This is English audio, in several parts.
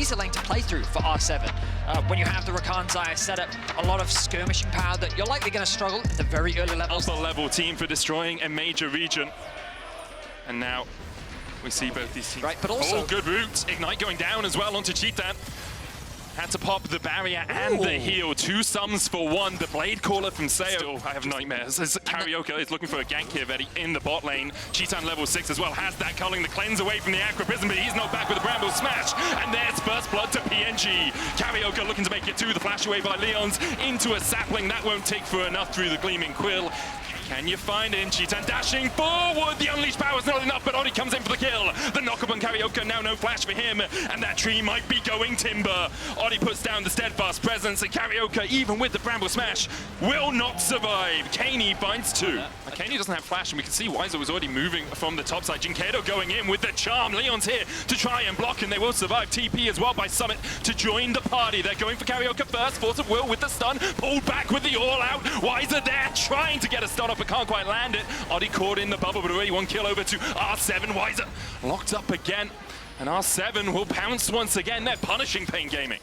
easy lane to play through for R7. When you have the Rakan's Eye set up, a lot of skirmishing power that you're likely going to struggle at the very early levels. Upper level team for destroying a major region. And now we see both these teams. Right, but also... Oh, good route. Ignite going down as well onto Cheetan. Had to pop the barrier and the heal. 2 sums for 1. The Blade Caller from Sept. Still, I have nightmares. As Karaoke is looking for a gank here, Vetti, in the bot lane. Cheetan level 6 as well. Has that culling the cleanse away from the Aqua Prison, but he's not back with a Bramble Smash. And there's first blood to PNG. Karaoke looking to make it 2. The flash away by Leon's into a sapling. That won't take for enough through the Gleaming Quill. Can you find him? Cheetan dashing forward. The Unleashed Power is not enough, but Odi comes in for the kill. The knock-up on Karaoke, now no flash for him. And that tree might be going timber. Odi puts down the Steadfast Presence, and Karaoke, even with the Bramble Smash, will not survive. Kaney finds 2. Kaney doesn't have flash, and we can see Weiser was already moving from the top side. Jinkedo going in with the charm. Leon's here to try and block, and they will survive. TP as well by Summit to join the party. They're going for Karaoke first. Force of Will with the stun. Pulled back with the all-out. Weiser there trying to get a stun up, but can't quite land it. Odi caught in the bubble, but already 1 kill over to R7. Weiser locked up again, and R7 will pounce once again. They're punishing Pain Gaming.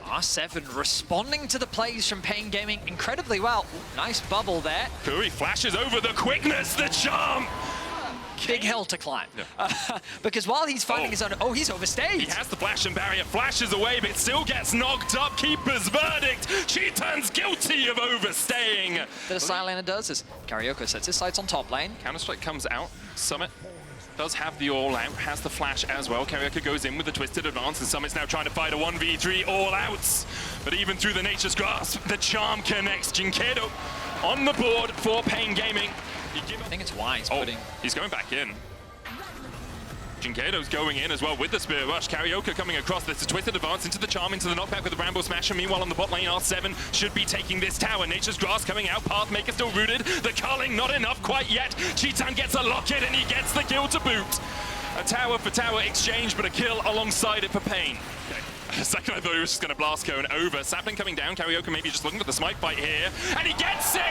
R7 responding to the plays from Pain Gaming incredibly well. Ooh, nice bubble there. Curry flashes over the quickness, the charm. Big hill to climb. Yeah. Because while he's finding his own... Oh, he's overstayed. He has the flash and barrier, flashes away, but still gets knocked up. Keeper's verdict. Cheetan's guilty of overstaying. The Silena does is Karaoke sets his sights on top lane. Counter-Strike comes out. Summit does have the all-out, has the flash as well. Karaoke goes in with the Twisted Advance, and Summit's now trying to fight a 1v3 all-outs. But even through the Nature's Grasp, the charm connects. Jinkedo on the board for Pain Gaming. I think it's wise putting... He's going back in. Jinkedo's going in as well with the Spirit Rush. Karaoke coming across. There's a Twisted Advance into the charm, into the knockback with the Bramble Smash. And meanwhile on the bot lane, R7 should be taking this tower. Nature's Grass coming out. Pathmaker still rooted. The culling not enough quite yet. Cheetan gets a lock-in and he gets the kill to boot. A tower for tower exchange, but a kill alongside it for Pain. Okay. A second I thought he was just going to blast cone over. Sapling coming down. Karaoke maybe just looking for the smite fight here. And he gets it!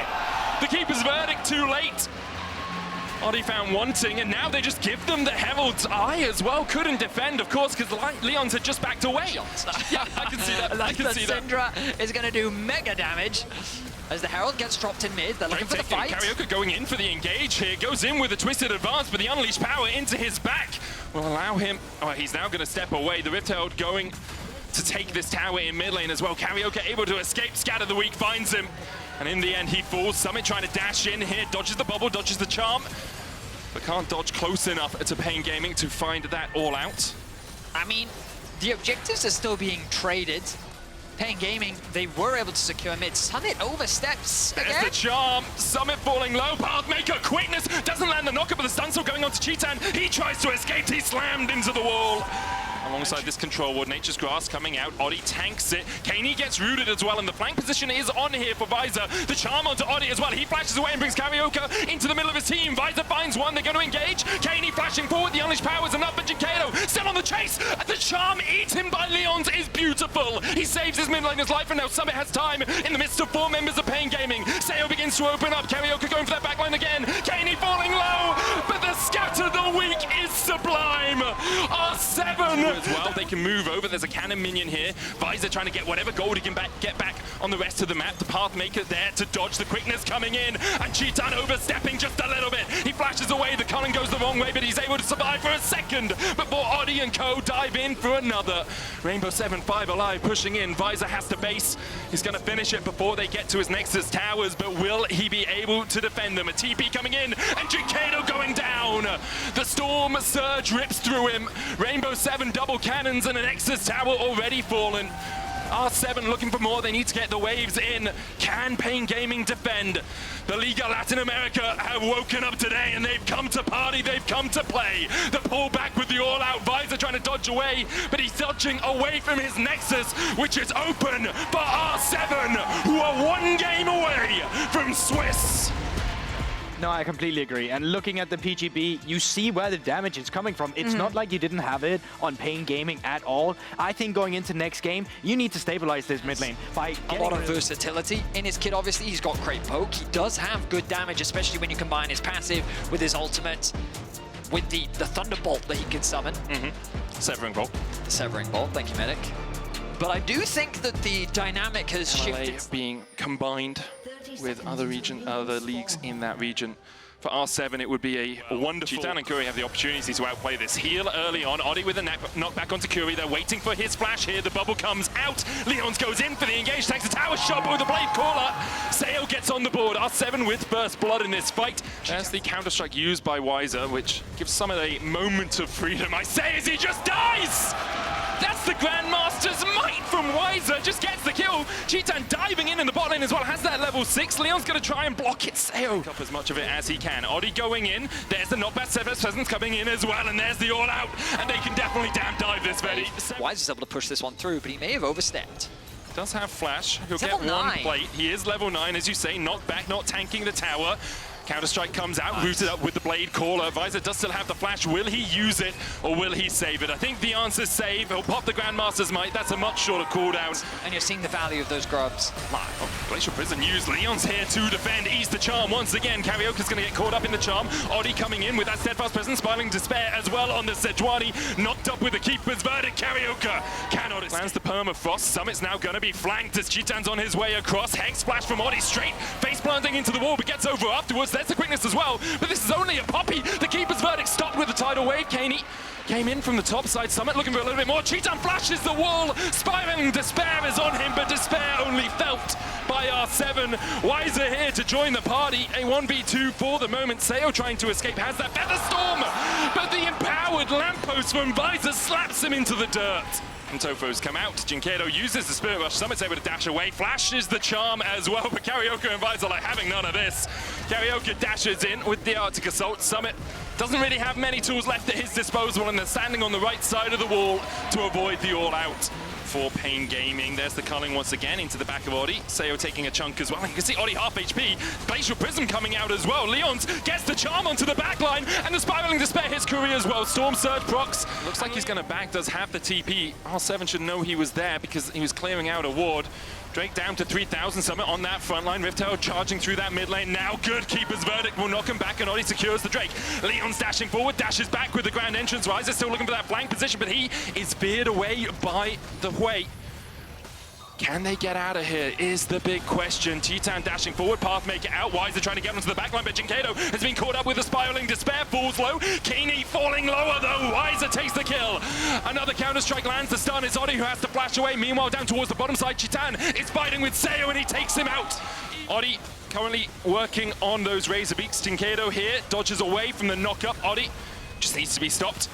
The Keeper's verdict too late. Odi found wanting, and now they just give them the Herald's Eye as well. Couldn't defend, of course, because Leon's had just backed away. Yeah, I can see that. I can see that. Syndra is going to do mega damage as the Herald gets dropped in mid. They're looking for the fight. Karaoke going in for the engage here. Goes in with a Twisted Advance, but the Unleashed Power into his back will allow him... Oh, he's now going to step away. The Rift Herald going to take this tower in mid lane as well. Karaoke able to escape. Scatter the Weak finds him. And in the end, he falls. Summit trying to dash in here. Dodges the bubble, dodges the charm. But can't dodge close enough to Pain Gaming to find that all out. I mean, the objectives are still being traded. Pain Gaming, they were able to secure mid. Summit oversteps again. There's the charm. Summit falling low. Pathmaker, quickness. Doesn't land the knock-up, but the stun still going on to Cheetan. He tries to escape. He's slammed into the wall. Alongside this control ward, Nature's Grass coming out. Odi tanks it. Kaney gets rooted as well, and the flank position is on here for Weiser. The charm onto Odi as well. He flashes away and brings Karaoke into the middle of his team. Weiser finds one. They're going to engage. Kaney flashing forward. The Unleashed Power is enough for Jinkedo. Still on the chase. The charm eaten by Leon's is beautiful. He saves his mid laner's life, and now Summit has time in the midst of 4 members of Pain Gaming. Sayo begins to open up. Karaoke going for that backline again. Kaney falling low, but the scatter the weak is sublime. R7 as well. They can move over. There's a cannon minion here. Weiser trying to get whatever gold he can get back on the rest of the map. The Pathmaker there to dodge the quickness coming in. And Cheetan overstepping just a little bit. He flashes away. The Cullen goes the wrong way, but he's able to survive for a second before Odi and co dive in for another. Rainbow 7, 5 alive, pushing in. Weiser has to base. He's going to finish it before they get to his Nexus towers, but will he be able to defend them? A TP coming in, and Jinkedo going down. The Storm Surge rips through him. Rainbow 7 double cannons and an Nexus tower already fallen. R7 looking for more. They need to get the waves in. Can Pain Gaming defend? The Liga Latin America have woken up today and they've come to party. They've come to play. The pull back with the all-out. Weiser trying to dodge away, but he's dodging away from his Nexus, which is open for R7, who are 1 game away from Swiss. No, I completely agree. And looking at the PGB, you see where the damage is coming from. It's not like you didn't have it on Pain Gaming at all. I think going into next game, you need to stabilize this mid lane by a lot of versatility in his kit. Obviously, he's got great poke. He does have good damage, especially when you combine his passive with his ultimate, with the Thunderbolt that he can summon. Severing Bolt. Severing Bolt, thank you, Medic. But I do think that the dynamic has shifted. Being combined with other leagues in that region. For R7, it would be a wonderful... Cheetan and Curry have the opportunity to outplay this. Heal early on. Oddie with a knockback onto Curry. They're waiting for his flash here. The bubble comes out. Leons goes in for the engage. Takes a tower shot, but with a blade caller. Sayo gets on the board. R7 with first blood in this fight. There's the counter-strike used by Wiser, which gives Summit a moment of freedom. I say as he just dies! That's the Grandmaster's might from Wiser. Just gets the kill. Cheetan diving in the bot lane as well. Has that level 6. Leon's going to try and block it. Sayo up as much of it as he can. Oddie going in. There's the knockback. Sevet's presence coming in as well. And there's the all-out. And they can definitely damn dive this Vedi. Wiser's able to push this one through, but he may have overstepped. Does have flash. He'll get level 9. One plate. He is level 9, as you say. Knockback, not tanking the tower. Counter-strike comes out, rooted up with the blade caller. Visor does still have the flash. Will he use it or will he save it? I think the answer's save. He'll pop the Grandmaster's might. That's a much shorter cooldown. And you're seeing the value of those grubs live. Oh, Glacial Prison used. Leon's here to defend. Ease the charm once again. Karaoke's going to get caught up in the charm. Oddie coming in with that steadfast presence. Spiraling Despair as well on the Sejuani. Knocked up with the Keeper's Verdict. Karaoke cannot escape. Lands the Permafrost. Summit's now going to be flanked as Cheetan's on his way across. Hex Splash from Oddie straight. Face planting into the wall, but gets over afterwards. There's the quickness as well. But this is only a poppy. The Keeper's Verdict stopped with the tidal wave. Kaney came in from the top side. Summit looking for a little bit more. Cheetan flashes the wall. Spiraling Despair is on him, but Despair only felt by R7. Wiser here to join the party. A 1v2 for the moment. Sayo trying to escape. Has that Feather Storm, but the empowered lamppost from Visor slaps him into the dirt. And Tofo's come out. Jinkedo uses the Spirit Rush. Summit's able to dash away. Flashes the charm as well, but Karaoke and Visor like having none of this. Karaoke dashes in with the Arctic Assault. Summit doesn't really have many tools left at his disposal, and they're standing on the right side of the wall to avoid the all-out. For Pain Gaming, there's the culling once again into the back of Oddie. Sayo taking a chunk as well. You can see Oddie half HP. Glacial Prism coming out as well. Leons gets the charm onto the back line, and the Spiraling Despair hits Curry as well. Storm Surge procs. Looks like he's going to back, does have the TP. R7 should know he was there because he was clearing out a ward. Drake down to 3,000. Summit on that front line. Riftail charging through that mid lane. Now good. Keeper's Verdict will knock him back, and Oddie secures the Drake. Leon's dashing forward, dashes back with the Grand Entrance. Riser still looking for that flank position, but he is veered away by the way. Can they get out of here is the big question. Cheetan dashing forward, Pathmaker out. Wiser trying to get onto the backline, but Jinkedo has been caught up with the Spiraling Despair. Falls low. Kaney falling lower though. Wiser takes the kill. Another counter-strike lands the stun. It's Oddie who has to flash away. Meanwhile, down towards the bottom side, Cheetan is fighting with Sayo and he takes him out. Oddie currently working on those Razor Beaks. Jinkedo here dodges away from the knock-up. Oddie just needs to be stopped.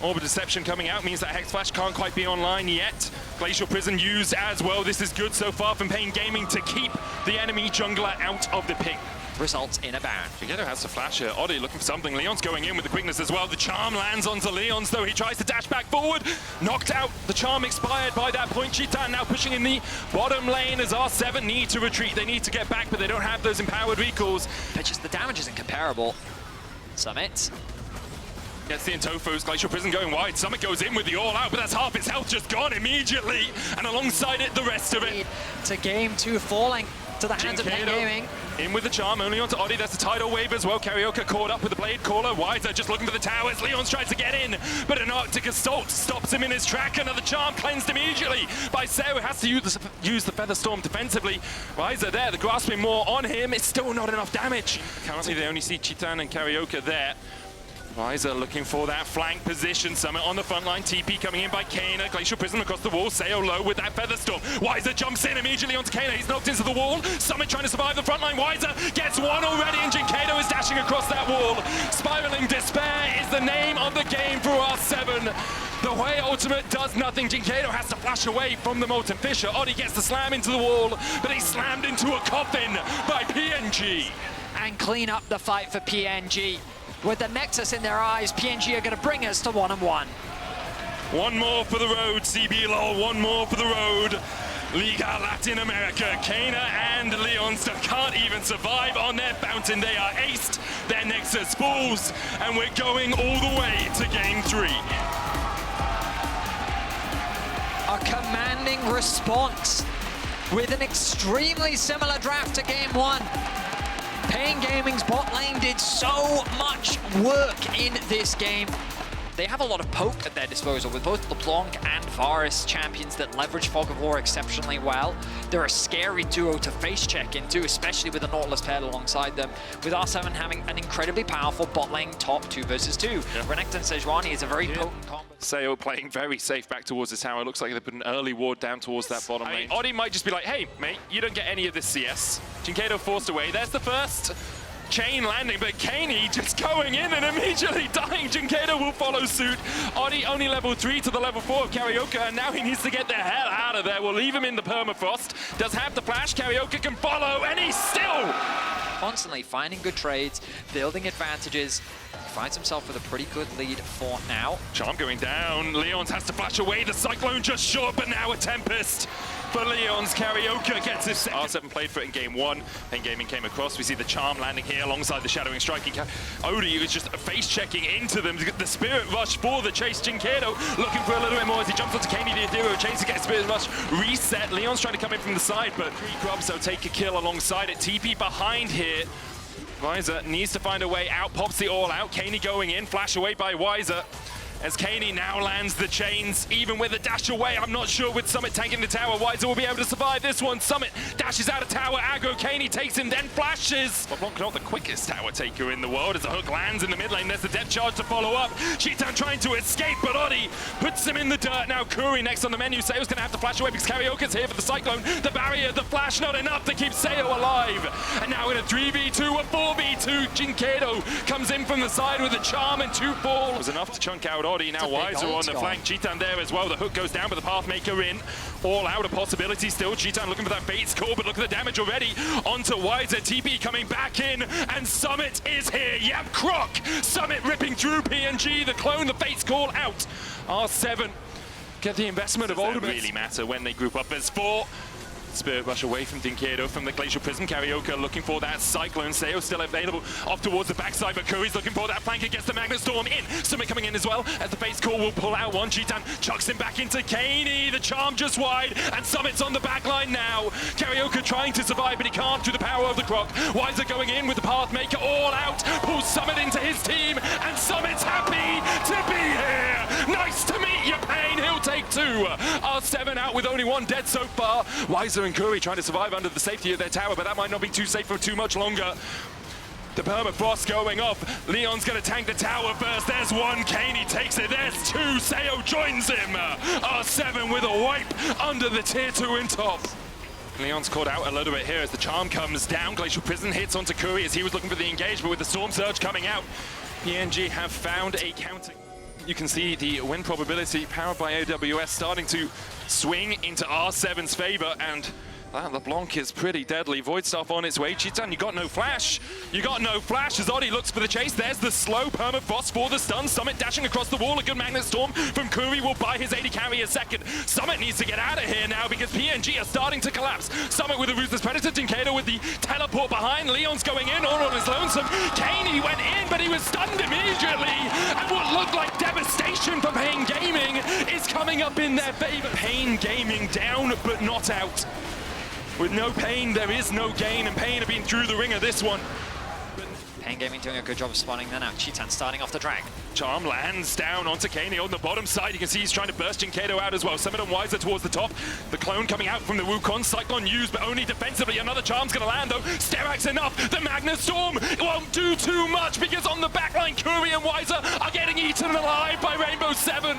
Orb of Deception coming out means that Hex Flash can't quite be online yet. Glacial Prison used as well. This is good so far from Pain Gaming to keep the enemy jungler out of the pick. Results in a ban. Jinkedo has to flash here. Oddie looking for something. Leon's going in with the quickness as well. The charm lands onto Leon's though. He tries to dash back forward. Knocked out. The charm expired by that point. Cheetan now pushing in the bottom lane as R7 need to retreat. They need to get back, but they don't have those empowered recalls. But just the damage isn't comparable. Summit gets the Tofo's Glacial Prison going wide. Summit goes in with the all-out, but that's half his health just gone immediately. And alongside it, the rest of it. To game 2 falling to the hands of Pain Gaming. In with the charm, only onto Oddie. There's the tidal wave as well. Karaoke caught up with the blade caller. Wiser just looking for the towers. Leon's tries to get in, but an Arctic Assault stops him in his track. Another charm cleansed immediately by Sayo. Has to use the Feather Storm defensively. Wiser there, the grasping more on him. It's still not enough damage. Currently, they only see Cheetan and Karaoke there. Wiser looking for that flank position. Summit on the front line. TP coming in by Kana. Glacial Prism across the wall. Sayo low with that Feather Storm. Wiser jumps in immediately onto Kana. He's knocked into the wall. Summit trying to survive the front line. Wiser gets one already, and Jinkedo is dashing across that wall. Spiraling Despair is the name of the game for R7. The way ultimate does nothing. Jinkedo has to flash away from the Molten Fisher. Oddie gets the slam into the wall, but he's slammed into a coffin by PNG. And clean up the fight for PNG. With the Nexus in their eyes, PNG are going to bring us to 1-1. One more for the road, CBLOL. One more for the road. Liga Latin America. Kana and Leons can't even survive on their fountain. They are aced. Their Nexus falls, and we're going all the way to Game 3. A commanding response with an extremely similar draft to Game 1. Pain Gaming's bot lane did so much work in this game. they have a lot of poke at their disposal with both LeBlanc and Varus, champions that leverage Fog of War exceptionally well. They're a scary duo to face check into, especially with the Nautilus paired alongside them, with R7 having an incredibly powerful bot lane top 2 versus 2. Yeah. Renekton Sejuani is a very potent combo. Sayo playing very safe back towards the tower. Looks like they put an early ward down towards that bottom lane. Oddie might just be like, hey, mate, you don't get any of this CS. Jinkado forced away. There's the first chain landing, but Kaney just going in and immediately dying. Jinkado will follow suit. Oddie only level 3 to the level 4 of Karaoke, and now he needs to get the hell out of there. We'll leave him in the permafrost. Does have the flash. Karaoke can follow, and he's still constantly finding good trades, building advantages. He finds himself with a pretty good lead for now. Charm going down. Leons has to flash away. The Cyclone just short, but now a Tempest. For Leon's Karaoke gets his R7 played for it in game 1. Then Gaming came across. We see the Charm landing here alongside the Shadowing Striking. Odie was just face checking into them. The Spirit Rush for the chase. Jinkado looking for a little bit more as he jumps onto Kaney the Adiro. Chase to get Spirit Rush reset. Leon's trying to come in from the side, but 3 grubs, so take a kill alongside it. TP behind here. Weiser needs to find a way out. Pops the all out. Kaney going in. Flash away by Weiser. As Kaney now lands the chains, even with a dash away. I'm not sure with Summit tanking the tower, Weiser will be able to survive this one. Summit dashes out of tower, aggro, Kaney takes him, then flashes. LeBlanc not the quickest tower taker in the world as the hook lands in the mid lane. There's the depth charge to follow up. Cheetan trying to escape, but Oddie puts him in the dirt. Now Kuri next on the menu. Sayo's gonna have to flash away because Karaoke's here for the Cyclone. The barrier, the flash, not enough to keep Sayo alive. And now in a 3v2, a 4v2, Jinkado comes in from the side with a charm and 2 falls. Was enough to chunk out Oddie. Now Weiser on the flank. Cheetan there as well. The hook goes down, but the Pathmaker in. All out a possibility still. Cheetan looking for that Fate's Call, but look at the damage already. Onto Weiser. TP coming back in, and Summit is here. Yep, Croc. Summit ripping through PNG. The clone, the Fate's Call out. R7 get the investment of ultimates. Does that really matter when they group up? There's 4. Spirit Rush away from Jinkado from the Glacial Prism. Karaoke looking for that Cyclone. Sayo still available off towards the backside, but Kuri's looking for that flank against the Magnet Storm in. Summit coming in as well as the Fate's Call will pull out one. Cheetan chucks him back into Kaney. The charm just wide, and Summit's on the back line now. Karaoke trying to survive, but he can't through the power of the Croc. Weiser going in with the Pathmaker all out, pulls Summit into his team, and Summit's happy to be here. Nice to meet you, Pain. He'll take 2. R7 out with only 1 dead so far. Weiser and Kuri trying to survive under the safety of their tower, but that might not be too safe for too much longer. The permafrost going off. Leon's gonna tank the tower first. There's 1. Kaney takes it. There's 2. Sayo joins him. R7 with a wipe under the tier 2 in top. Leon's caught out a little bit here as the charm comes down. Glacial Prison hits onto Kuri as he was looking for the engage, but with the Storm Surge coming out, PNG have found a counter. You can see the win probability powered by AWS starting to swing into R7's favor, and LeBlanc is pretty deadly. Void Staff on its way. Cheetan, you got no flash. You got no flash as Oddie looks for the chase. There's the slow permafrost for the stun. Summit dashing across the wall. A good Magnet Storm from Kuri will buy his 80 carry a second. Summit needs to get out of here now because PNG are starting to collapse. Summit with a Ruthless Predator. Jinkado with the teleport behind. Leon's going in all on his lonesome. Kaney went in, but he was stunned immediately. And what looked like devastation for Pain Gaming is coming up in their favor. Pain Gaming down, but not out. With no Pain, there is no gain, and Pain have been through the ringer this one. Pain Gaming doing a good job of spawning there now. Cheetan starting off the drag. Charm lands down onto Kaney on the bottom side. You can see he's trying to burst Jinkado out as well. Summit and Weiser towards the top. The clone coming out from the Wukong. Cyclone used, but only defensively. Another Charm's going to land, though. Sterak's enough. The Magnet Storm won't do too much because on the backline, Kuri and Weiser are getting eaten alive by Rainbow 7.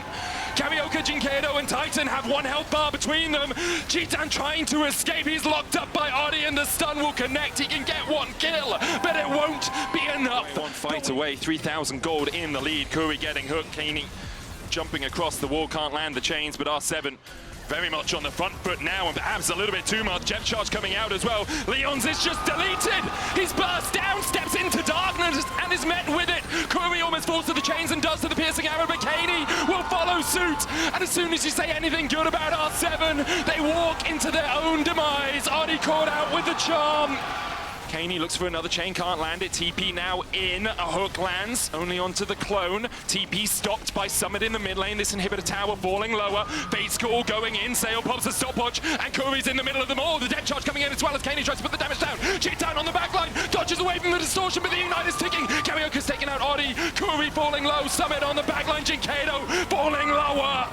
Karaoke, Jinkado, and Titan have 1 health bar between them. Cheetan trying to escape. He's locked up by Oddie, and the stun will connect. He can get 1 kill, but it won't be enough. 1 fight away, 3,000 gold in the lead. Kuri getting hooked. Kaney jumping across the wall, can't land the chains, but R7 very much on the front foot now, and perhaps a little bit too much. Jet charge coming out as well. Leon's is just deleted. He's burst down, steps into darkness, and is met with it. Kuri almost falls to the chains and does to the piercing arrow, but Kaney will follow suit. And as soon as you say anything good about R7, they walk into their own demise. Oddie caught out with the charm. Kaney looks for another chain, can't land it. TP now in, a hook lands, only onto the clone. TP stopped by Summit in the mid lane. This inhibitor tower falling lower. Fate's Call going in, Sail pops a stopwatch, and Kuri's in the middle of them all. The dead charge coming in as well as Kaney tries to put the damage down. Cheetan on the back line, dodges away from the distortion, but the Ignite is ticking. Karaoke's taking out Oddie. Curry falling low, Summit on the backline, Jinkato falling lower.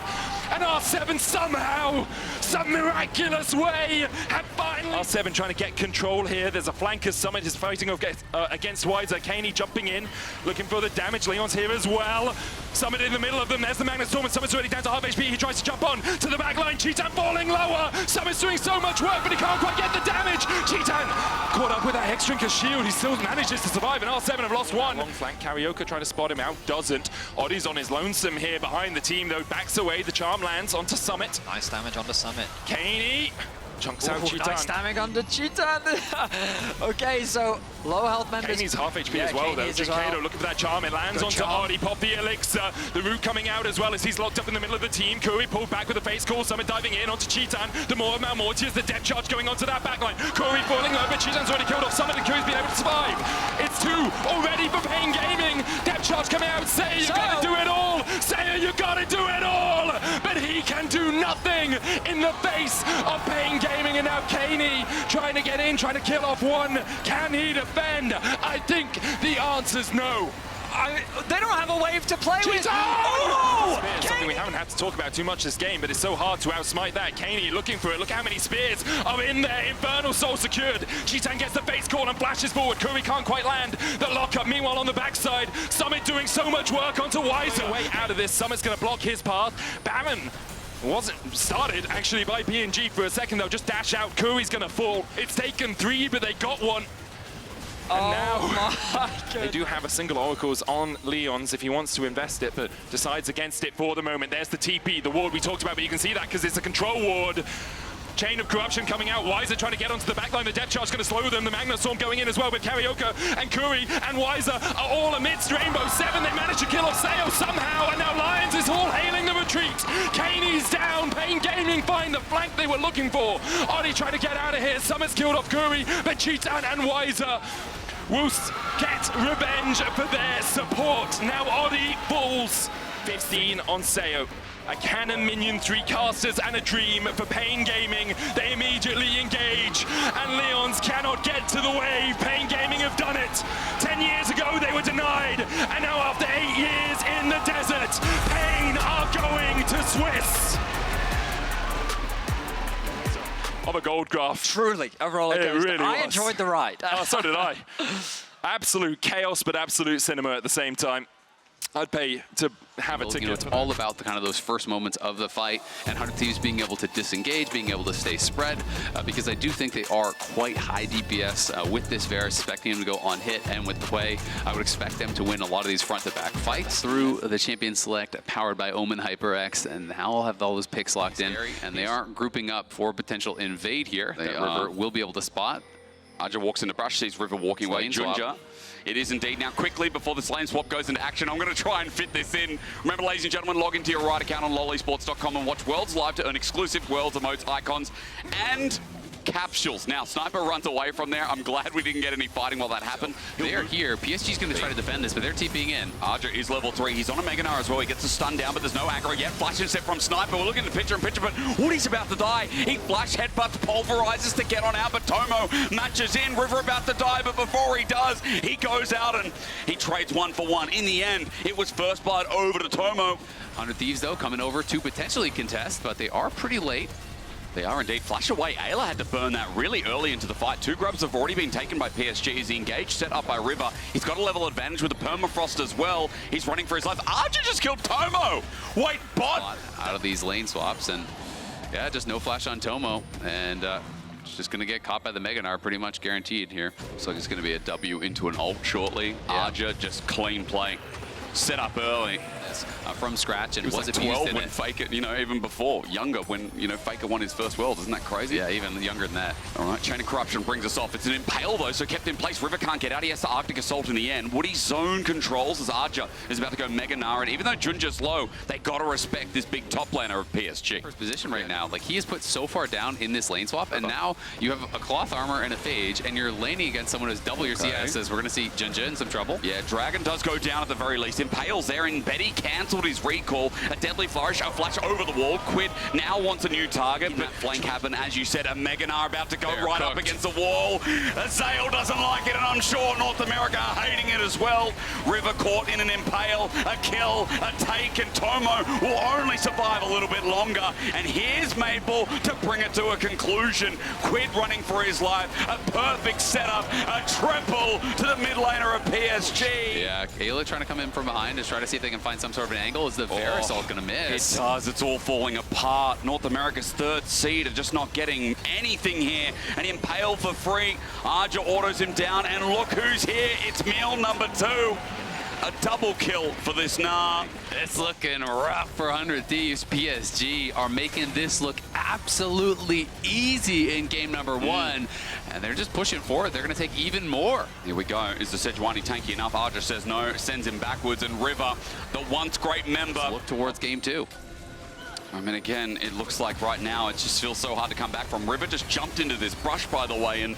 And R7 somehow, some miraculous way, have finally... R7 trying to get control here. There's a flanker. Summit is fighting against Wiser. Kaney jumping in, looking for the damage. Leon's here as well. Summit in the middle of them. There's the Magnet Storm, and Summit's already down to half HP. He tries to jump on to the back line. Cheetan falling lower. Summit's doing so much work, but he can't quite get the damage. Cheetan caught up with that Hexdrinker shield. He still manages to survive, and R7 have lost one. Long flank. Karaoke trying to spot him out. Doesn't. Oddy's on his lonesome here behind the team, though. Backs away. The charm lands onto Summit. Nice damage on the Summit. Kaney chunks out Cheetan. Nice damage on the Cheetan. Okay, so low health members. Kaney's half HP as well, though. Jinkato looking for that charm. It lands onto Oddy. Pop the elixir. The root coming out as well as he's locked up in the middle of the team. Curry pulled back with a face call. Summit diving in onto Cheetan. The more of Malmortius, the depth charge going onto that backline. Curry falling over. Cheetan's already killed off Summit, and Curry's been able to survive. It's 2 already for Pain Gaming. Depth charge coming out. Sayer, you gotta do it all. Sayer, you gotta do it all. But he can do nothing in the face of Pain Gaming, and now Kaney trying to get in, trying to kill off one. Can he defend? I think the answer's no. They don't have a wave to play with. Oh! Something we haven't had to talk about too much this game, but it's so hard to outsmite that. Kaney looking for it. Look how many spears are in there. Infernal Soul secured. Cheetan gets the face call and flashes forward. Curry can't quite land the lockup. Meanwhile, on the backside, Summit doing so much work onto Wiser. Way out of this. Summit's going to block his path. Baron wasn't started actually by PNG for a second. They'll just dash out. Curry's going to fall. It's taken 3, but they got one. And now they do have a single Oracles on Leon's if he wants to invest it, but decides against it for the moment. There's the TP, the ward we talked about, but you can see that because it's a control ward. Chain of corruption coming out. Wiser trying to get onto the backline. The depth charge going to slow them. The Magnet Storm going in as well with Karaoke and Curry and Wiser are all amidst Rainbow 7. They managed to kill off Sayo somehow, and now Lions is all hailing the retreat. Kaney's down. Pain Gaming find the flank they were looking for. Oddy trying to get out of here. Summit's killed off Curry, but Cheetan and Wiser will get revenge for their support. Now Oddy falls. 15 on Sayo. A cannon, minion, 3 casters, and a dream for Pain Gaming. They immediately engage, and Leons cannot get to the wave. Pain Gaming have done it. 10 years ago, they were denied, and now after 8 years in the desert, Pain are going to Swiss. Of a gold graph. Truly a roller coaster. It really I was. enjoyed the ride. Oh, so did I. Absolute chaos, but absolute cinema at the same time. I'd pay to have a ticket. You know, it's all about the kind of those first moments of the fight, and 100 Thieves being able to disengage, being able to stay spread, because I do think they are quite high DPS with this Varus, expecting him to go on hit, and with Quay, I would expect them to win a lot of these front-to-back fights through the Champion Select, powered by Omen HyperX, and now I'll have all those picks locked in, and they aren't grouping up for potential invade here. They River will be able to spot. Aja walks into brush, sees River walking away. Junja. It is indeed. Now quickly, before this lane swap goes into action, I'm going to try and fit this in. Remember, ladies and gentlemen, log into your right account on lolesports.com and watch Worlds Live to earn exclusive Worlds emotes, icons, and capsules. Now, Sniper runs away from there. I'm glad we didn't get any fighting while that happened. They're here. PSG's going to try to defend this, but they're TPing in. Aja is level 3. He's on a Mega Gnar as well. He gets a stun down, but there's no aggro yet. Flash and set from Sniper. We're looking at the picture, but Woody's about to die. He flash headbutts, pulverizes to get on out, but Tomo matches in. River about to die, but before he does, he goes out and he trades 1 for 1. In the end, it was first blood over to Tomo. 100 Thieves, though, coming over to potentially contest, but they are pretty late. They are indeed. Flash away. Ayla had to burn that really early into the fight. 2 grubs have already been taken by PSG as he engaged, set up by River. He's got a level advantage with the permafrost as well. He's running for his life. Archer just killed Tomo. Wait, bot. Out of these lane swaps, and yeah, just no flash on Tomo, and it's just going to get caught by the Mega Gnar, pretty much guaranteed here. Looks like it's going to be a W into an ult shortly. Yeah. Arja just clean play. Set up early. From scratch, and was wasn't like 12 used in when it. Faker, you know, even before, younger when, you know, Faker won his first world. Isn't that crazy? Yeah, even younger than that. All right, Chain of Corruption brings us off. It's an Impale, though, so kept in place. River can't get out. He has to Arctic Assault in the end. Woody's zone controls as Arja is about to go Mega Gnar, and even though Junja's low, they got to respect this big top laner of PSG. First position right now, like he is put so far down in this lane swap, and now you have a cloth armor and a phage, and you're laning against someone who's double your CS, as we're going to see Junja in some trouble. Yeah, Dragon does go down at the very least. Impale's there, and Betty cancelled his recall. A deadly flourish, a flash over the wall. Quid now wants a new target, but flank happen, as you said, a Meganar about to go right up against the wall. Zale doesn't like it, and I'm sure North America are hating it as well. River caught in an impale, a kill, a take, and Tomo will only survive a little bit longer. And here's Maple to bring it to a conclusion. Quid running for his life, a perfect setup, a triple to the mid laner of PSG. Yeah, Ayla trying to come in from behind to try to see if they can find some sort of an angle. Is the Varus all going to miss? It does. It's all falling apart. North America's third seed are just not getting anything here. And Impale for free. Arja autos him down, and look who's here. It's meal number 2. A double kill for this Nah. It's looking rough for 100 Thieves. PSG are making this look absolutely easy in game number 1. And they're just pushing forward. They're going to take even more. Here we go. Is the Sejuani tanky enough? Arja says no, sends him backwards, and River, the once great member. Let's look towards game 2. I mean, again, it looks like right now it just feels so hard to come back from. River just jumped into this brush, by the way, and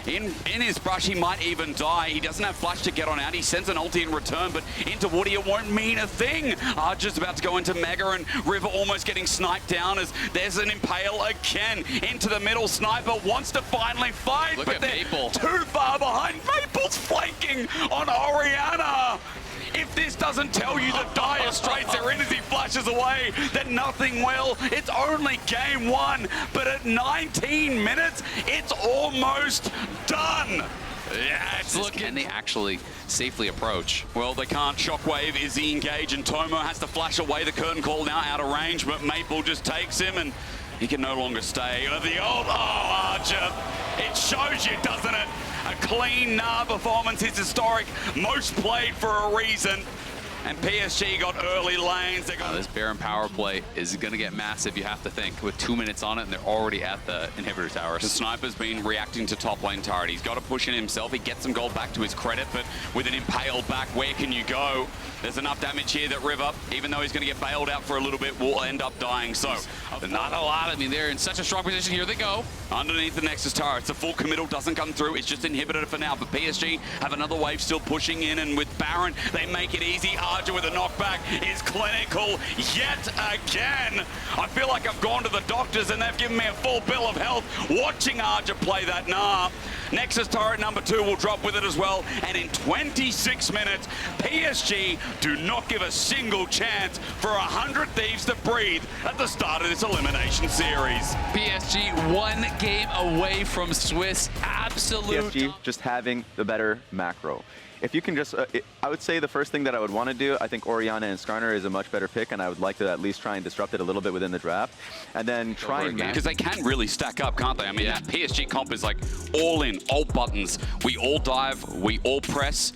in his brush, he might even die. He doesn't have flash to get on out. He sends an ulti in return, but into Woody, it won't mean a thing. Arja's about to go into Mega, and River almost getting sniped down as there's an Impale again into the middle. Sniper wants to finally fight, Look but at they're Maple. too far behind. Maple's flanking on Oriana. If this doesn't tell you the dire straits they're in as he flashes away, then nothing will. It's only game 1, but at 19 minutes, it's almost done. Yeah, it's looking. Can they actually safely approach? Well, they can't. Shockwave is the engage, and Tomo has to flash away. The curtain call now out of range, but Maple just takes him, and he can no longer stay. The old, Archer. It shows you, doesn't it? A clean Nah performance is historic, most played for a reason. And PSG got early lanes. They got this Baron power play is going to get massive, you have to think, with 2 minutes on it, and they're already at the inhibitor towers. The Sniper's been reacting to top lane turret. He's got to push in himself. He gets some gold back to his credit, but with an Impale back, where can you go? There's enough damage here that River, even though he's going to get bailed out for a little bit, will end up dying. So, not a lot. I mean, they're in such a strong position. Here they go. Underneath the Nexus turret, the full committal doesn't come through. It's just inhibited for now, but PSG have another wave still pushing in, and with Baron, they make it easy. Arja with a knockback is clinical yet again. I feel like I've gone to the doctors and they've given me a full bill of health watching Arja play that Nah. Nexus turret number 2 will drop with it as well, and in 26 minutes, PSG do not give a single chance for 100 Thieves to breathe at the start of this elimination series. PSG 1 game away from Swiss. Absolute. PSG just having the better macro. If you can just, I would say the first thing that I would want to do, I think Oriana and Skarner is a much better pick, and I would like to at least try and disrupt it a little bit within the draft. And then try and... Because they can really stack up, can't they? I mean, that PSG comp is like all in, all buttons. We all dive, we all press.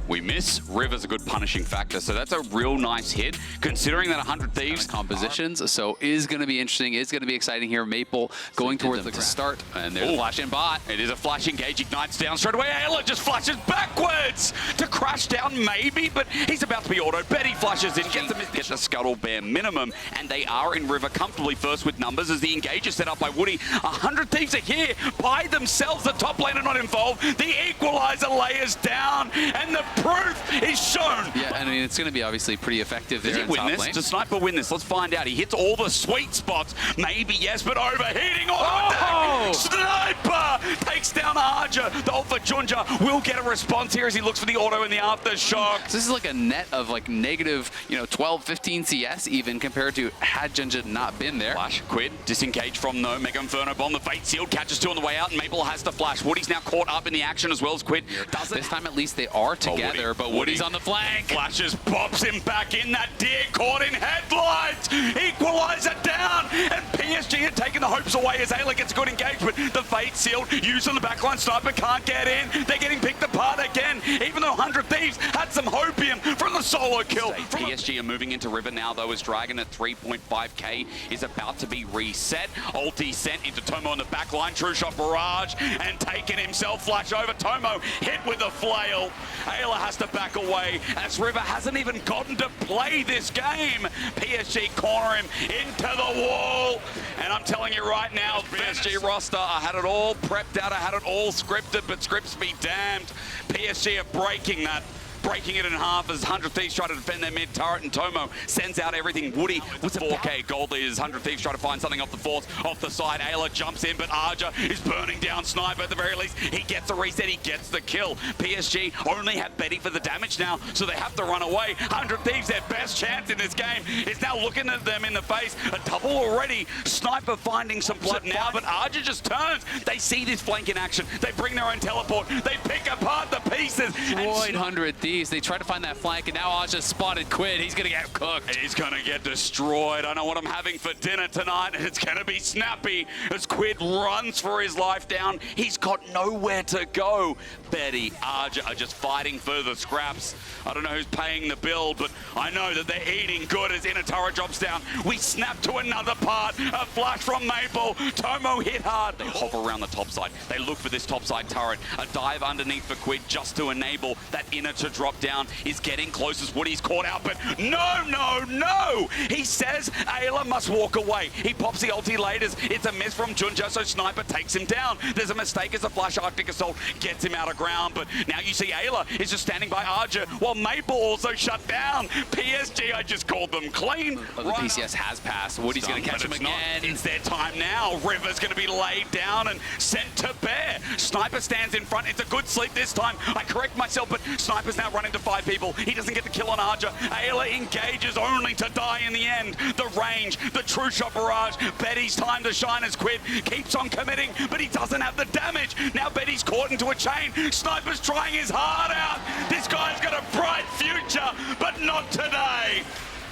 We miss. River's a good punishing factor, so that's a real nice hit, considering that 100 Thieves compositions, so is going to be interesting, is going to be exciting here. Maple going towards the start, and there's a flash in bot. It is a flash engage, ignites down straight away. Ayla just flashes backwards to crash down, maybe, but he's about to be autoed. Betty flashes in, gets the scuttle bare minimum, and they are in River comfortably first with numbers as the engage is set up by Woody. 100 Thieves are here by themselves. The top lane are not involved. The equalizer layers down, and the proof is shown. Yeah, I mean, it's going to be obviously pretty effective there. Does he win this? Does Sniper win this? Let's find out. He hits all the sweet spots. Maybe yes, but overheating auto attack. Sniper takes down Arja. The ult for Junja will get a response here as he looks for the auto and the aftershock. So this is like a net of like negative, 12, 15 CS even compared to had Junja not been there. Flash, Quid, disengage from the Mega Inferno bomb. The Fate Sealed catches 2 on the way out, and Maple has to flash. Woody's now caught up in the action as well as Quid. This time at least they are together, but Woody's on the flank. Flashes, pops him back in. That deer caught in headlights. Equalizer down, and PSG had taken the hopes away as Ayla gets a good engagement. The Fate Sealed used on the backline. Sniper can't get in. They're getting picked apart again, even though 100 Thieves had some hopium from the solo kill. PSG are moving into River now, though, as Dragon at 3.5k is about to be reset. Ulti sent into Tomo on the backline. True shot barrage, and taken himself. Flash over. Tomo hit with a flail. Ayla has to back away as River hasn't even gotten to play this game. PSG corner him into the wall, and I'm telling you right now, PSG roster, I had it all prepped out, I had it all scripted, but scripts be damned. PSG are breaking that breaking it in half as 100 Thieves try to defend their mid turret, and Tomo sends out everything. Woody with the 4K gold leaders. 100 Thieves try to find something off the force, off the side. Ayla jumps in, but Arja is burning down Sniper at the very least. He gets a reset, he gets the kill. PSG only have Betty for the damage now, so they have to run away. 100 Thieves, their best chance in this game, is now looking at them in the face. A double already. Sniper finding some blood now, but Arja just turns. They see this flank in action. They bring their own teleport. They pick apart the pieces. Destroyed 100 Thieves. They try to find that flank, and now Arja spotted Quid. He's going to get cooked. He's going to get destroyed. I know what I'm having for dinner tonight. It's going to be snappy as Quid runs for his life down. He's got nowhere to go. Betty, Arja are just fighting for the scraps. I don't know who's paying the bill, but I know that they're eating good as Inatara drops down. We snap to another part. A flash from Maple. Tomo hit hard. They hover around the top side. They look for this top side turret. A dive underneath for Quid just to enable that inner to drop down. Is getting close as Woody's caught out, but no, no, no! He says Ayla must walk away. He pops the ulti laters. It's a miss from Junja, so Sniper takes him down. There's a mistake as a flash Arctic Assault gets him out of ground, but now you see Ayla is just standing by Arja while Maple also shut down. PSG, I just called them clean. Oh, the PCS has passed. Woody's going to catch him again. It's their time now. River's going to be laid down and sent to bear. Sniper stands in front. It's a good sleep this time. I correct myself, but Sniper's now running to 5 people. He doesn't get the kill on Arja. Ayla engages only to die in the end. The range, the true shot barrage. Betty's time to shine as Quid keeps on committing, but he doesn't have the damage. Now Betty's caught into a chain. Sniper's trying his heart out. This guy's got a bright future, but not today.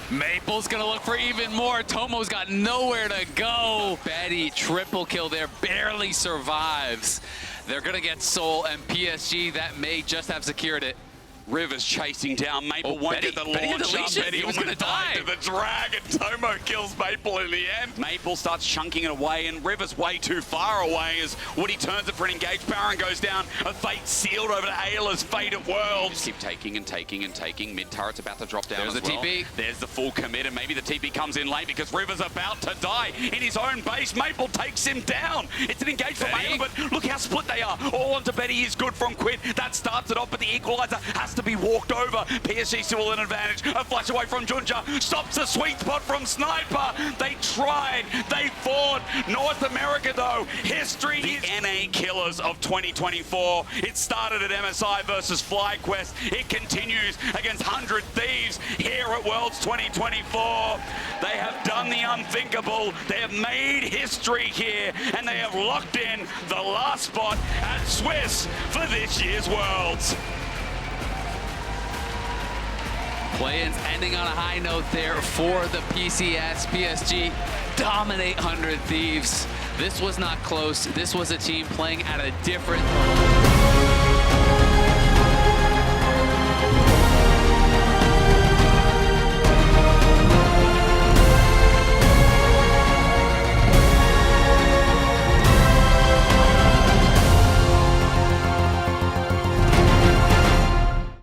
Maple's gonna look for even more. Tomo's got nowhere to go. Betty, triple kill there, barely survives. They're gonna get Soul, and PSG, that may just have secured it. Rivers chasing down Maple, won't get the launch up. Betty was gonna die. To the drag, and Tomo kills Maple in the end. Maple starts chunking it away, and Rivers way too far away as Woody turns it for an engage. Baron goes down. A fate sealed over to Ayla's fate of worlds. Just keep taking and taking and taking. Mid turret's about to drop down. There's as the well. TP. There's the full commit, and maybe the TP comes in late because Rivers about to die in his own base. Maple takes him down. It's an engage from Ayla, but look how split they are. All onto Betty is good from Quid. That starts it off, but the equalizer has to be walked over. PSG still an advantage. A flash away from Junja. Stops the sweet spot from Sniper. They tried. They fought. North America, though. History is the NA killers of 2024. It started at MSI versus FlyQuest. It continues against 100 Thieves here at Worlds 2024. They have done the unthinkable. They have made history here, and they have locked in the last spot at Swiss for this year's Worlds. Play-ins ending on a high note there for the PCS. PSG dominate 100 Thieves. This was not close. This was a team playing at a different